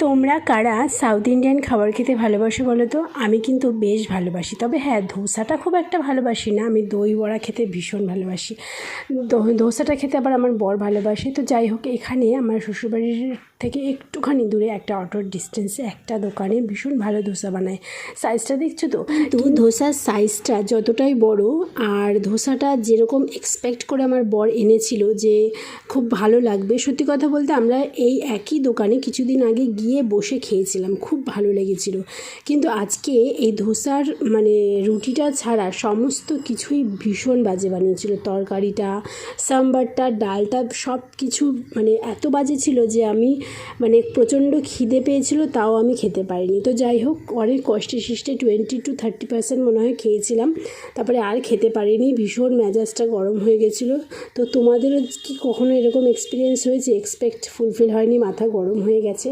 তোমরা কারা south Indian খাবার খেতে ভালোবাসো বলো তো? আমি কিন্তু বেশ ভালোবাসি, তবে হ্যাঁ, ধোসাটা খুব একটা ভালোবাসি না। আমি দই বড়া খেতে ভীষণ ভালোবাসি। ধোসাটা খেতে আবার আমার বর ভালোবাসে। তো যাই হোক, এখানে আমার শ্বশুরবাড়ির থেকে একটুখানি দূরে একটা অটোর ডিস্টেন্সে একটা দোকানে ভীষণ ভালো ধোসা বানায়। সাইজটা দেখছো তো? ধোসার সাইজটা যতটাই বড়, আর ধোসাটা যেরকম এক্সপেক্ট করে আমার বর এনেছিল যে খুব ভালো লাগবে, সত্যি কথা বলতে আমরা এই একই দোকানে কিছুদিন আগে গিয়ে বসে খেয়েছিলাম, খুব ভালো লেগেছিল। কিন্তু আজকে এই ধোসার রুটিটা ছাড়া সমস্ত কিছুই ভীষণ বাজে বানিয়েছিল। তরকারিটা, সাম্বারটা, ডালটা সব কিছু এত বাজে ছিল যে আমি প্রচণ্ড খিদে পেয়েছিল, তাও আমি খেতে পারিনি। তো যাই হোক, অনেক কষ্টে সৃষ্টে 20-30% মনে হয় খেয়েছিলাম, তারপরে আর খেতে পারিনি। ভীষণ মেজাজটা গরম হয়ে গেছিলো। তো তোমাদেরও কি কখনো এরকম এক্সপিরিয়েন্স হয়েছে, এক্সপেক্ট ফুলফিল হয়নি, মাথা গরম হয়ে গেছে?